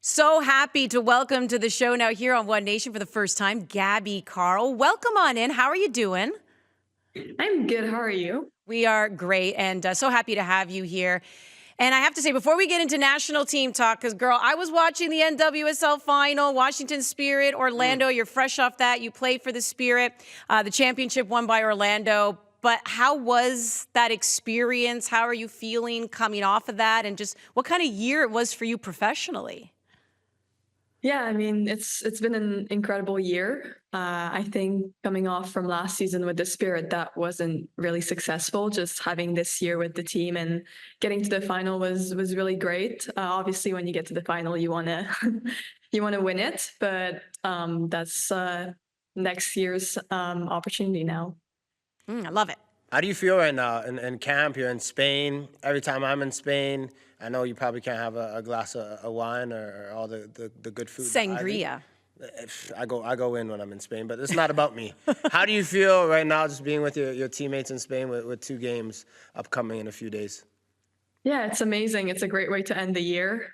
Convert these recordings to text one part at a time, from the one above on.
So happy to welcome to the show now here on One Nation for the first time, Gabby Carle. Welcome on in. How are you doing? I'm good. How are you? We are great and so happy to have you here. And I have to say, before we get into national team talk, because, girl, I was watching the NWSL final, Washington Spirit, Orlando. You're fresh off that. You played for the Spirit. The championship won by Orlando. But how was that experience? How are you feeling coming off of that? And just what kind of year it was for you professionally? Yeah, I mean, it's been an incredible year. I think coming off from last season with the Spirit, that wasn't really successful. Just having this year with the team and getting to the final was really great. Obviously, when you get to the final, you wanna you wanna win it, but that's next year's opportunity now. I love it. How do you feel right now in camp? You're in Spain. Every time I'm in Spain, I know you probably can't have a glass of wine or all the good food. that I do. Sangria. I go in when I'm in Spain, but it's not about me. How do you feel right now just being with your teammates in Spain with two games upcoming in a few days? Yeah, it's amazing. It's a great way to end the year.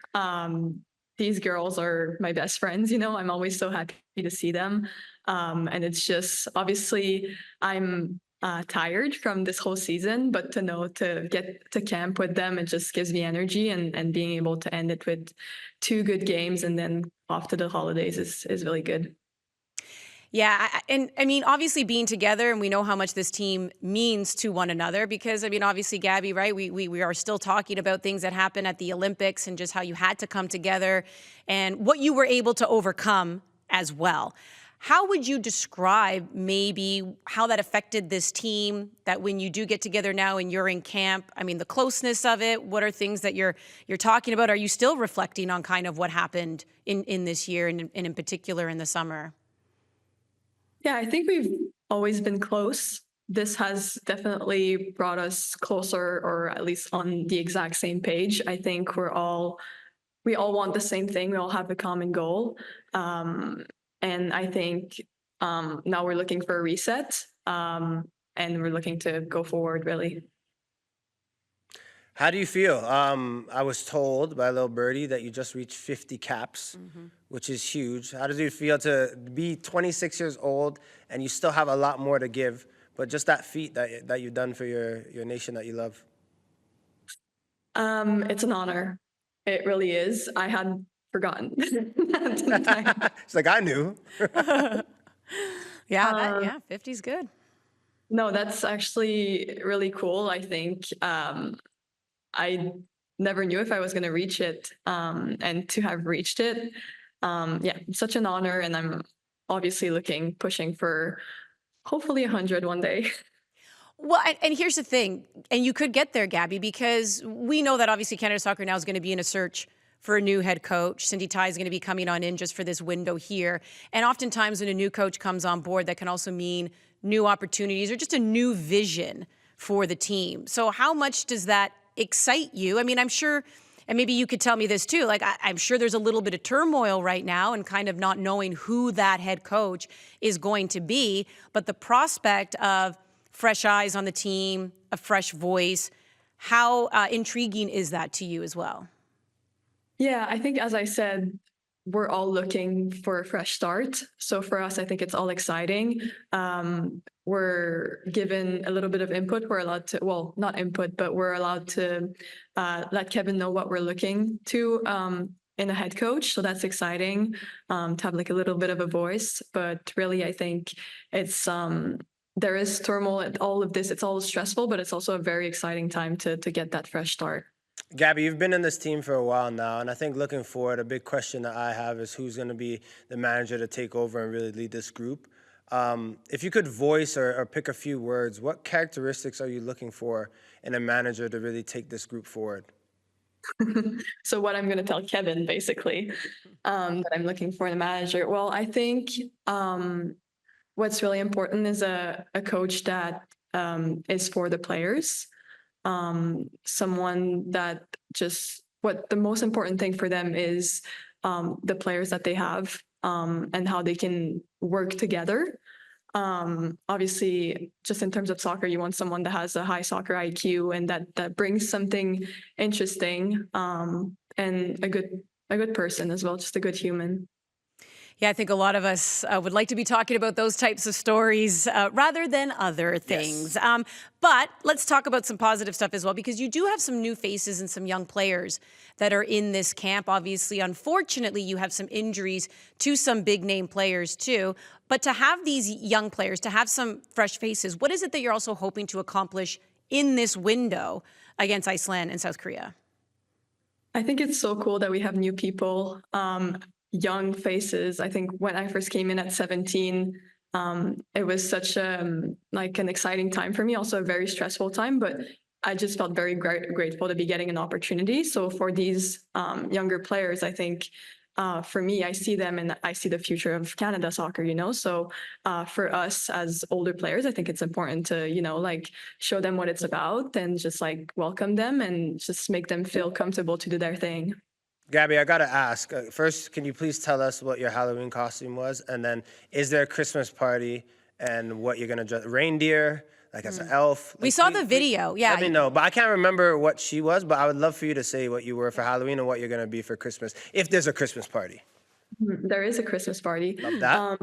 These girls are my best friends, I'm always so happy to see them. And it's just obviously I'm tired from this whole season, but to know to get to camp with them, it just gives me energy and being able to end it with two good games and then off to the holidays is really good. Yeah, and I mean, obviously being together, and we know how much this team means to one another because, I mean, obviously, Gabby, right, we are still talking about things that happened at the Olympics and just how you had to come together and what you were able to overcome as well. How would you describe maybe how that affected this team, that when you do get together now and you're in camp, I mean, the closeness of it, what are things that you're talking about? Are you still reflecting on kind of what happened in this year and in particular in the summer? Yeah, I think we've always been close. This has definitely brought us closer, or at least on the exact same page. I think we all want the same thing. We all have a common goal. And I think now we're looking for a reset, and we're looking to go forward, really. How do you feel? I was told by little birdie that you just reached 50 caps, which is huge. How does it feel to be 26 years old and you still have a lot more to give, but just that feat that you've done for your nation that you love? It's an honor. It really is. I had forgotten at the time. It's like I knew. Yeah, Uh, yeah, 50's good. no, that's actually really cool. I think I never knew if I was going to reach it, and to have reached it, yeah, it's such an honor. And I'm obviously pushing for hopefully 100 one day. Well, and here's the thing, and you could get there, Gabby, because we know that obviously Canada Soccer now is going to be in a search for a new head coach. Cindy Tai is going to be coming on in just for this window here. And oftentimes when a new coach comes on board, that can also mean new opportunities or just a new vision for the team. So how much does that excite you? I mean, I'm sure, and maybe you could tell me this too, like I'm sure there's a little bit of turmoil right now and kind of not knowing who that head coach is going to be, but the prospect of fresh eyes on the team, a fresh voice, how intriguing is that to you as well? Yeah, I think as I said, we're all looking for a fresh start. So for us, I think it's all exciting. We're given a little bit of input. We're allowed to, well, not input, but we're allowed to let Kevin know what we're looking to in a head coach. So that's exciting, to have like a little bit of a voice. But really, I think it's there is turmoil at all of this. It's all stressful, but it's also a very exciting time to get that fresh start. Gabby, you've been in this team for a while now, and I think looking forward, a big question that I have is who's going to be the manager to take over and really lead this group. If you could voice or pick a few words, what characteristics are you looking for in a manager to really take this group forward? So what I'm going to tell Kevin, basically, that I'm looking for in a manager. Well, I think what's really important is a coach that is for the players. Someone that just what the most important thing for them is the players that they have, and how they can work together. Obviously, just in terms of soccer, you want someone that has a high soccer IQ and that brings something interesting, and a good person as well, just a good human. Yeah, I think a lot of us would like to be talking about those types of stories rather than other things. Yes. But let's talk about some positive stuff as well, because you do have some new faces and some young players that are in this camp. Obviously, unfortunately, you have some injuries to some big name players too. But to have these young players, to have some fresh faces, what is it that you're also hoping to accomplish in this window against Iceland and South Korea? I think it's so cool that we have new people, young faces. I think when I first came in at 17, it was such like an exciting time for me, also a very stressful time, but I just felt very grateful to be getting an opportunity. So for these younger players, I think for me, I see them and I see the future of Canada soccer, you know? So for us as older players, I think it's important to, you know, like show them what it's about and just like welcome them and just make them feel comfortable to do their thing. Gabby, I gotta ask. First, can you please tell us what your Halloween costume was? And then, is there a Christmas party and what you're gonna dress? Reindeer, like as an elf? We Like, saw the video, yeah. Let me know. But I can't remember what she was, but I would love for you to say what you were for Halloween and what you're gonna be for Christmas, if there's a Christmas party. There is a Christmas party. Love that.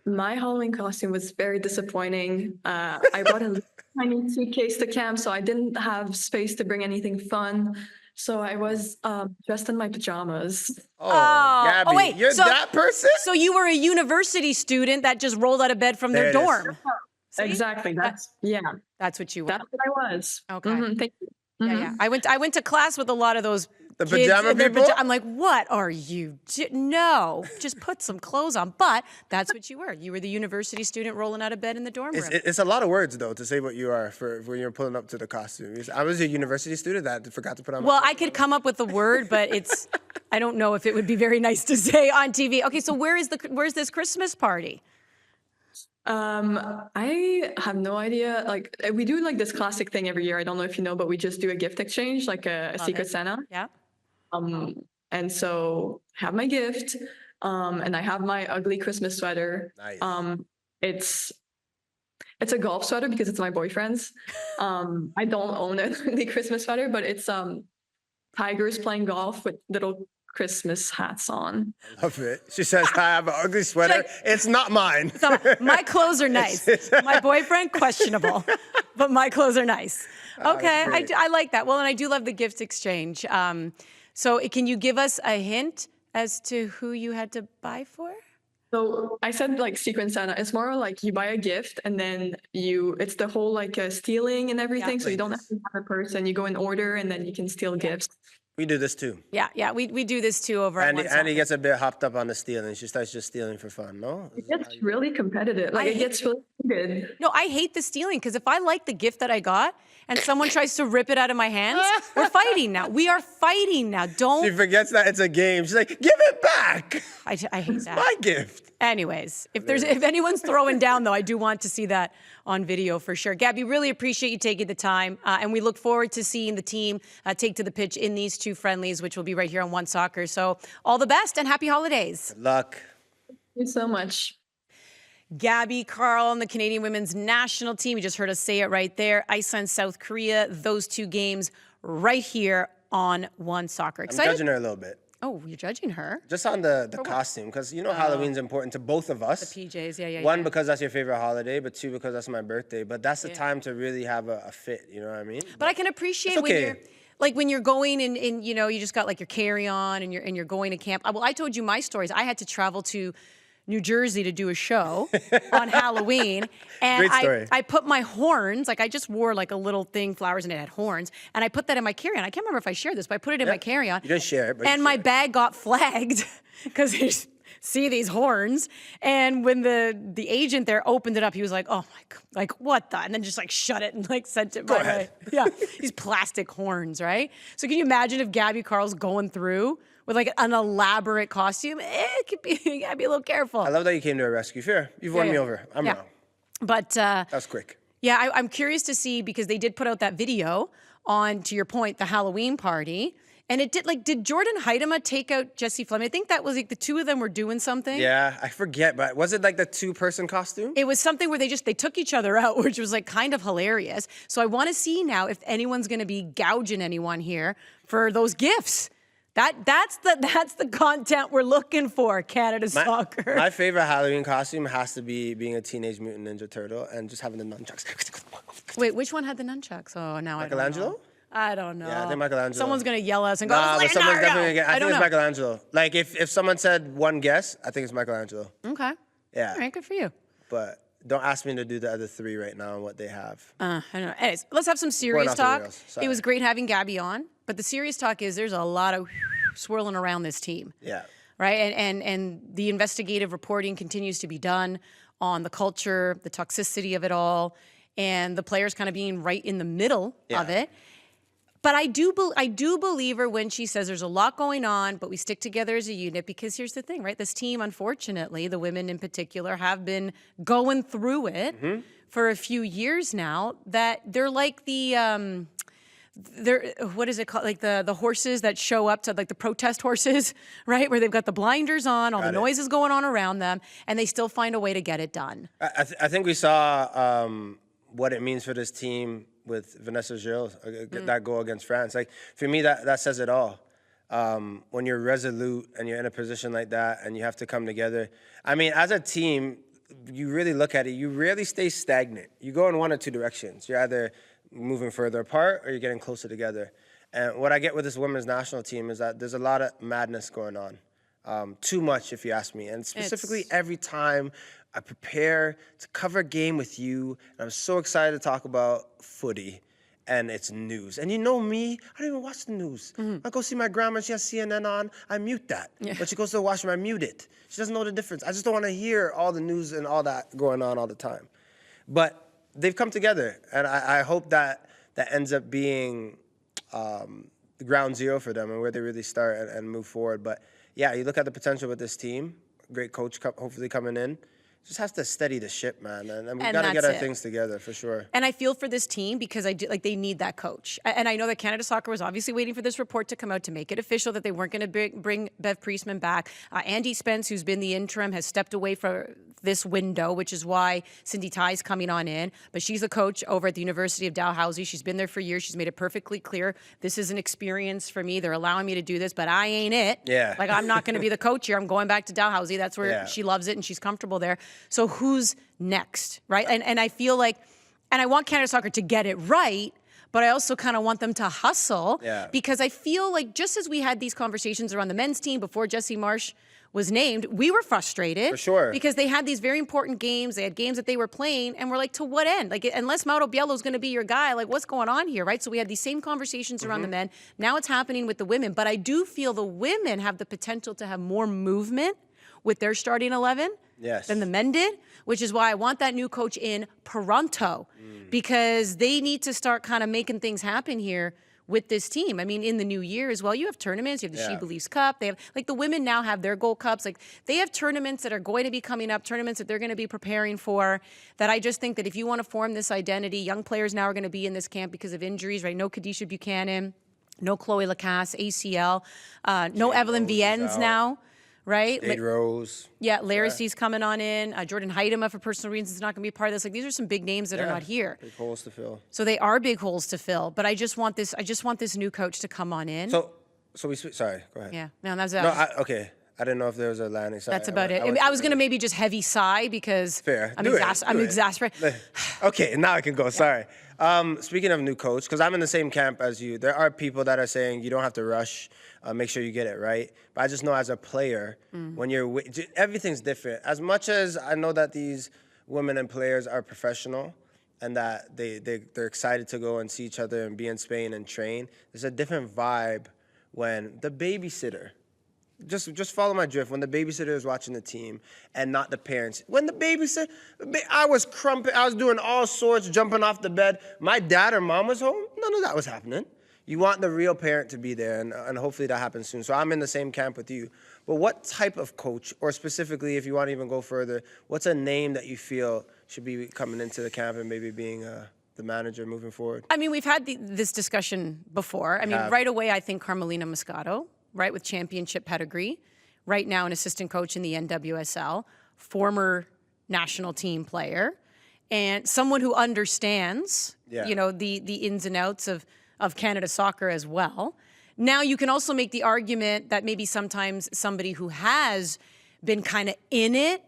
My Halloween costume was very disappointing. I brought a tiny suitcase to camp, so I didn't have space to bring anything fun. So I was dressed in my pajamas. Oh, Gabby, wait, you're so- that person? So you were a university student that just rolled out of bed from their There it is. dorm. See? Exactly. That's That's what you were. that's what I was. Okay. Thank you. Yeah, yeah. I went to class with a lot of those The kids pajama in their people? I'm like, what are you? No, just put some clothes on. But that's what you were. You were the university student rolling out of bed in the dorm room. It's a lot of words, though, to say what you are for when you're pulling up to the costume. I was a university student that forgot to put on my Well, I could come up with the word, but it's I don't know if it would be very nice to say on TV. Okay, so where's this Christmas party? I have no idea. Like we do like this classic thing every year. I don't know if you know, but we just do a gift exchange, like a Secret it. Santa. Yeah. And so I have my gift, and I have my ugly Christmas sweater. Nice. It's a golf sweater because it's my boyfriend's. I don't own an ugly Christmas sweater, but it's tigers playing golf with little Christmas hats on. Love it. She says, I have an ugly sweater. like- It's not mine. So my clothes are nice. My boyfriend, questionable, but my clothes are nice. Okay, great. I like that. Well, and I do love the gift exchange. So can you give us a hint as to who you had to buy for? So I said like Secret Santa. It's more like you buy a gift and then it's the whole like stealing and everything. So you don't have to have a person. You go in order and then you can steal gifts. We do this too. Yeah, we do this too over at Andy, One Andy Soccer. gets a bit hopped up on the stealing. She starts just stealing for fun, no? It gets really competitive. Like it gets really good. No, I hate the stealing because if I like the gift that I got and someone tries to rip it out of my hands, we're fighting now. We are fighting now. She Don't. forgets that it's a game. She's like, give it back. I hate that. My gift. Anyways, if anyone's throwing down though, I do want to see that on video for sure. Gabby, really appreciate you taking the time, and we look forward to seeing the team take to the pitch in these two friendlies, which will be right here on One Soccer. So all the best and happy holidays. Good luck. Thank you so much. Gabby Carle on the Canadian women's national team. You just heard us say it right there. Iceland, South Korea, those two games right here on One Soccer. I'm Excited? judging her a little bit. Oh, you're judging her? Just on the costume, because you know Halloween's important to both of us. PJs, yeah. One, because that's your favorite holiday, but two, because that's my birthday. But that's the time to really have a fit, you know what I mean? But I can appreciate It's when okay. you're like when you're going and you know you just got like your carry-on and you're going to camp. Well, I told you my stories. I had to travel to New Jersey to do a show on Halloween, and Great story. I put my horns, like I just wore like a little thing, flowers, and it had horns, and I put that in my carry-on. I can't remember if I shared this, but I put it in my carry-on. You didn't share it, but you and my shared it. bag got flagged because they see these horns. And when the agent there opened it up, he was like, "Oh my god, like what the?" And then just like shut it and like sent it my way. Yeah, these plastic horns, right? So can you imagine if Gabby Carle's going through with like an elaborate costume? It could be, you gotta be a little careful. I love that you came to a rescue. Fair. You've won me over. I'm wrong. But That was quick. yeah, I'm curious to see because they did put out that video on, to your point, the Halloween party. And it did Jordan Heidema take out Jesse Fleming? I think that was like the two of them were doing something. Yeah, I forget, but was it like the two-person costume? It was something where they took each other out, which was like kind of hilarious. So I want to see now if anyone's going to be gouging anyone here for those gifts That's the content we're looking for, Canada Soccer. My favorite Halloween costume has to be being a Teenage Mutant Ninja Turtle and just having the nunchucks. Wait, which one had the nunchucks? Oh, now I don't know. Michelangelo? I don't know. Yeah, I think Michelangelo. Someone's gonna yell at us and go, Nah, but "It's someone's Leonardo!" definitely gonna get. I think don't it's know. Michelangelo. Like if someone said one guess, I think it's Michelangelo. Okay. Yeah. All right, good for you. But don't ask me to do the other three right now and what they have. I don't know. Anyways, let's have some serious off the talk. rails. Sorry. It was great having Gabby on, but the serious talk is there's a lot of swirling around this team. Yeah. Right? And the investigative reporting continues to be done on the culture, the toxicity of it all, and the players kind of being right in the middle of it. But I do believe her when she says there's a lot going on, but we stick together as a unit, because here's the thing, right? This team, unfortunately, the women in particular, have been going through it for a few years now, that they're like the they're, what is it called? Like the horses that show up to, like the protest horses, right? Where they've got the blinders on, all the noise is going on around them, and they still find a way to get it done. I think we saw what it means for this team with Vanessa Gilles, that goal against France. Like, for me, that says it all. When you're resolute and you're in a position like that and you have to come together. I mean, as a team, you really look at it, you rarely stay stagnant. You go in one or two directions. You're either moving further apart or you're getting closer together. And what I get with this women's national team is that there's a lot of madness going on. Too much, if you ask me. And specifically every time I prepare to cover a game with you, and I'm so excited to talk about footy, and it's news. And you know me, I don't even watch the news. I go see my grandma, she has CNN on, I mute that. But she goes to the washroom, I mute it. She doesn't know the difference. I just don't want to hear all the news and all that going on all the time. But they've come together, and I hope that ends up being the ground zero for them and where they really start and move forward. But yeah, you look at the potential with this team, great coach hopefully coming in. Just has to steady the ship, man, and we've got to get our things together for sure. And I feel for this team because they need that coach. And I know that Canada Soccer was obviously waiting for this report to come out to make it official that they weren't going to bring Bev Priestman back. Andy Spence, who's been the interim, has stepped away for this window, which is why Cindy Ty's coming on in. But she's a coach over at the University of Dalhousie. She's been there for years. She's made it perfectly clear, this is an experience for me. They're allowing me to do this, but I ain't it. Yeah. Like, I'm not going to be the coach here. I'm going back to Dalhousie. That's where she loves it and she's comfortable there. So who's next, right? And I feel like, and I want Canada Soccer to get it right, but I also kind of want them to hustle because I feel like just as we had these conversations around the men's team before Jesse Marsh was named, we were frustrated. For sure. Because they had these very important games. They had games that they were playing, and we're like, to what end? Like, unless Mauro Biello's going to be your guy, like, what's going on here, right? So we had these same conversations around the men. Now it's happening with the women. But I do feel the women have the potential to have more movement with their starting 11 than the men did, which is why I want that new coach in pronto, because they need to start kind of making things happen here with this team. I mean, in the new year as well, you have tournaments. You have the She Believes Cup. They have, like, the women now have their Gold Cups. Like, they have tournaments that are going to be coming up, tournaments that they're going to be preparing for, that I just think that if you want to form this identity, young players now are going to be in this camp because of injuries, right? No Kadisha Buchanan, no Chloe Lacasse, ACL, no Evelyn Viennes now. Right? Jade Rose. Yeah, Laracy's coming on in. Jordan Heidema, for personal reasons, is not going to be part of this. Like, these are some big names that are not here. Big holes to fill. So they are big holes to fill. But I just want this new coach to come on in. So sorry, go ahead. Yeah, no, that's okay. I didn't know if there was a landing. Sorry, that's about it. I was going to maybe just heavy sigh because I'm exasperated. Okay, now I can go. Sorry. Speaking of new coach, because I'm in the same camp as you, there are people that are saying you don't have to rush. Make sure you get it right. But I just know as a player, when you're everything's different. As much as I know that these women and players are professional and that they're excited to go and see each other and be in Spain and train, there's a different vibe when the babysitter, just follow my drift, when the babysitter is watching the team and not the parents. When the babysitter, I was doing all sorts, jumping off the bed. My dad or mom was home. None of that was happening. You want the real parent to be there, and hopefully that happens soon. So I'm in the same camp with you. But what type of coach, or specifically, if you want to even go further, what's a name that you feel should be coming into the camp and maybe being the manager moving forward? I mean, we've had this discussion before. I mean, right away, I think Carmelina Moscato, right, with championship pedigree, right now an assistant coach in the NWSL, former national team player, and someone who understands, the ins and outs of Canada Soccer as well. Now you can also make the argument that maybe sometimes somebody who has been kind of in it,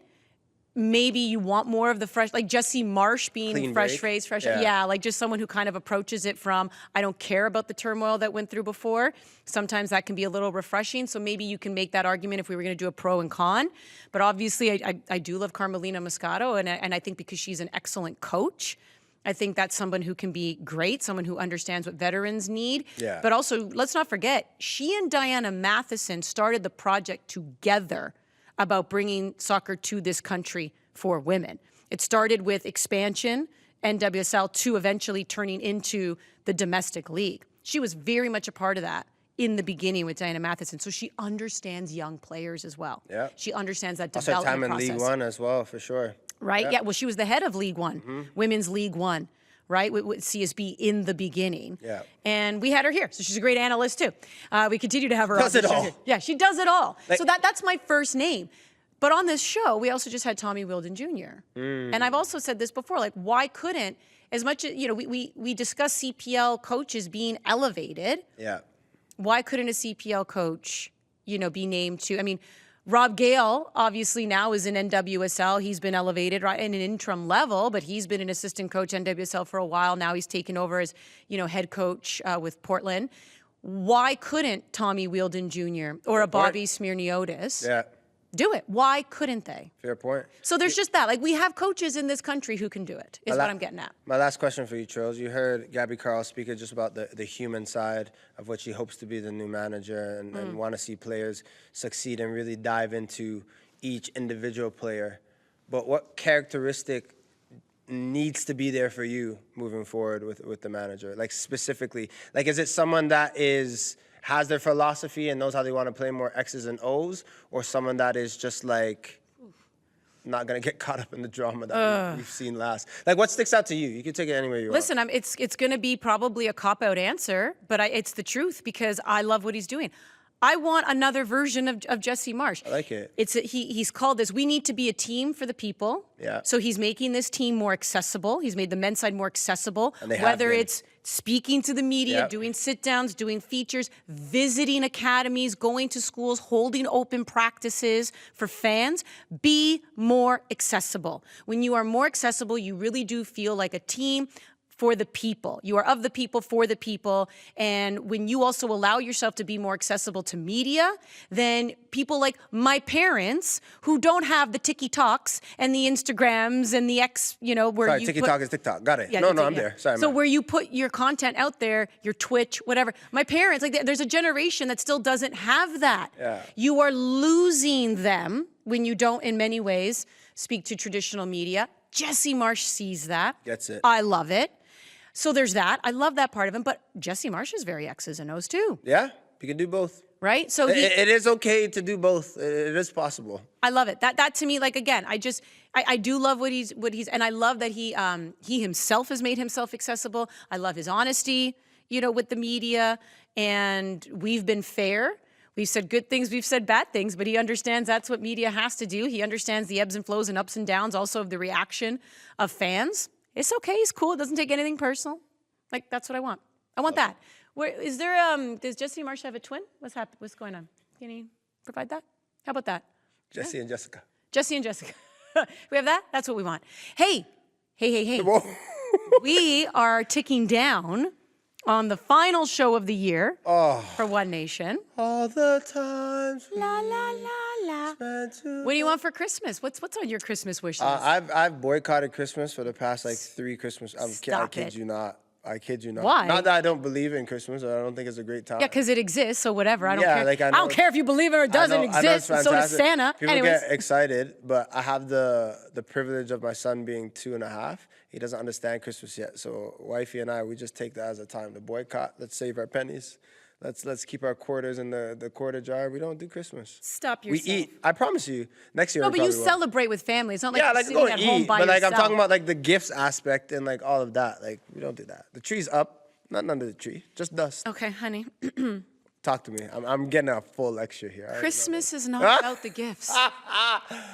maybe you want more of the fresh, like Jesse Marsh being Clean fresh break. face, Yeah. yeah, like just someone who kind of approaches it from, I don't care about the turmoil that went through before. Sometimes that can be a little refreshing. So maybe you can make that argument if we were going to do a pro and con. But obviously, I do love Carmelina Moscato, and I think because she's an excellent coach, I think that's someone who can be great, someone who understands what veterans need. Yeah. But also, let's not forget, she and Diana Matheson started the project together about bringing soccer to this country for women. It started with expansion, NWSL, to eventually turning into the domestic league. She was very much a part of that in the beginning with Diana Matheson. So she understands young players as well. Yeah. She understands that Also development time in process. League One as well, for sure. Right? Yeah. Well, she was the head of League One, Women's League One, right? With CSB in the beginning. Yeah. And we had her here. So she's a great analyst too. We continue to have her Does on it the show all. here. Yeah, she does it all. Like- So that's my first name. But on this show, we also just had Tommy Wilden Jr. And I've also said this before, like, why couldn't, as much as, we discuss CPL coaches being elevated, Yeah. why couldn't a CPL coach, be named to, I mean, Rob Gale obviously now is in NWSL. He's been elevated right in an interim level, but he's been an assistant coach NWSL for a while. Now he's taken over as, head coach with Portland. Why couldn't Tommy Wilden Jr. or a Bobby Smirniotis Yeah. do it? Why couldn't they? Fair point. So there's just that. Like, we have coaches in this country who can do it, is what I'm getting at. My last question for you, Trills. You heard Gabby Carle speak just about the human side of what she hopes to be the new manager and want to see players succeed and really dive into each individual player. But what characteristic needs to be there for you moving forward with the manager? Like, specifically, like, is it someone that has their philosophy and knows how they want to play more X's and O's, or someone that is just like not going to get caught up in the drama that we've seen last? Like, what sticks out to you? You can take it anywhere you want. Listen, it's going to be probably a cop-out answer, but it's the truth because I love what he's doing. I want another version of Jesse Marsh. I like it. He's called this, we need to be a team for the people. Yeah. So he's making this team more accessible. He's made the men's side more accessible. And they have whether been. it's speaking to the media, Yep. doing sit-downs, doing features, visiting academies, going to schools, holding open practices for fans. Be more accessible. When you are more accessible, you really do feel like a team for the people. You are of the people, for the people. And when you also allow yourself to be more accessible to media, then people like my parents who don't have the TikToks and the Instagrams and the where Sorry, you TikTok is TikTok. Got it. Yeah, No, that's it, I'm yeah. there. Sorry, So man. where you put your content out there, your Twitch, whatever. My parents, like, there's a generation that still doesn't have that. Yeah. You are losing them when you don't, in many ways, speak to traditional media. Jesse Marsh sees that. Gets it. I love it. So there's that. I love that part of him. But Jesse Marsh is very X's and O's too, Yeah, you can do both. right? So It is okay to do both. It is possible. I love it. That to me, like, again, I do love what he's, and I love that he himself has made himself accessible. I love his honesty, with the media, and we've been fair. We've said good things, we've said bad things, but he understands that's what media has to do. He understands the ebbs and flows and ups and downs also of the reaction of fans. It's okay, he's cool, it doesn't take anything personal. Like, that's what I want. I want that. Is there, does Jesse Marsh have a twin? What's going on? Can he provide that? How about that? Jesse and Jessica. Jesse and Jessica. We have that? That's what we want. Hey. Whoa. We are ticking down on the final show of the year for One Nation. All the times. La, la, la, la. What do you want for Christmas? What's on your Christmas wish list? I've boycotted Christmas for the past 3 Christmas. I Stop kid it. you not. I kid you not. Why? Not that I don't believe in Christmas or I don't think it's a great time. Yeah, because it exists, so whatever. I don't Yeah, care. like, I I know don't care if you believe it or it doesn't I know exist. it's And so does fantastic. Santa. People Anyways. get excited, but I have the privilege of my son being 2.5. He doesn't understand Christmas yet, so wifey and I, we just take that as a time to boycott. Let's save our pennies. Let's keep our quarters in the quarter jar. We don't do Christmas. Stop We yourself. eat. I promise you. Next year. No, we but you probably will. celebrate with family. It's not like Yeah, you're like sitting go at and home eat, by but like yourself. I'm talking about like the gifts aspect and like all of that. Like we don't do that. The tree's up, not under the tree, just dust. Okay, honey. Talk to me. I'm getting a full lecture here. Christmas is not about the gifts.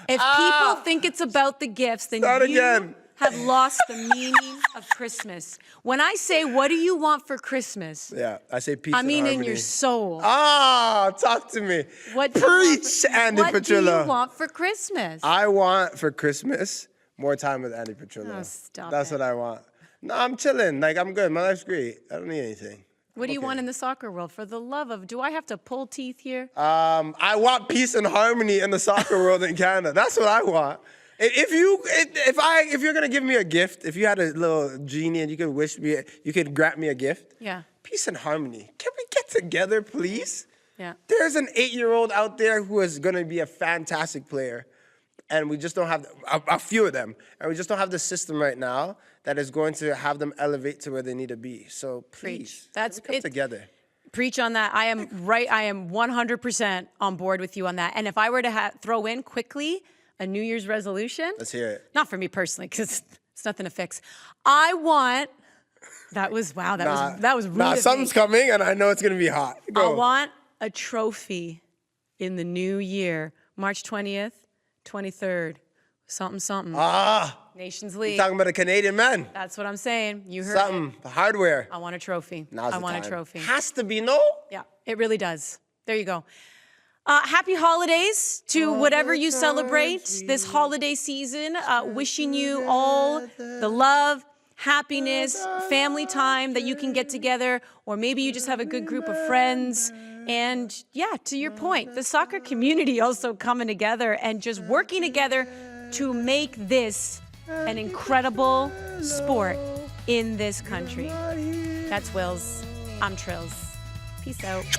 If people think it's about the gifts, then Start you again. have lost the meaning of Christmas. When I say, what do you want for Christmas? Yeah, I say peace I and mean in harmony. your soul. Ah, talk to me. What do you want Preach, for- Andy What do Petrillo. you want for Christmas? I want for Christmas more time with Andy Petrillo. Oh, stop That's it. what I want. No, I'm chilling. Like, I'm good. My life's great. I don't need anything. What do you Okay. want in the soccer world? For the love of, do I have to pull teeth here? I want peace and harmony in the soccer world in Canada. That's what I want. If you're gonna give me a gift, if you had a little genie and you could grant me a gift. Yeah. Peace and harmony. Can we get together, please? Yeah. There's an 8-year-old out there who is gonna be a fantastic player, and we just don't have a few of them, and we just don't have the system right now that is going to have them elevate to where they need to be. So please, That's- can we come together. Preach on that. I am 100% on board with you on that. And if I were to throw in quickly a New Year's resolution, Let's hear it. not for me personally, because it's nothing to fix. I want. That was rude Nah, of something's me. coming, and I know it's gonna be hot. I Go. want a trophy in the new year, March 20th, 23rd, something. Nations You League. talking about a Canadian man? That's what I'm saying. You heard it. Something, hardware. I want a trophy. Now's I the want time. a trophy. Has to be, no? Yeah, it really does. There you go. Happy holidays to whatever you celebrate this holiday season. Wishing you all the love, happiness, family time that you can get together, or maybe you just have a good group of friends. And yeah, to your point, the soccer community also coming together and just working together to make this an incredible sport in this country. That's Wills. I'm Trills. Peace out.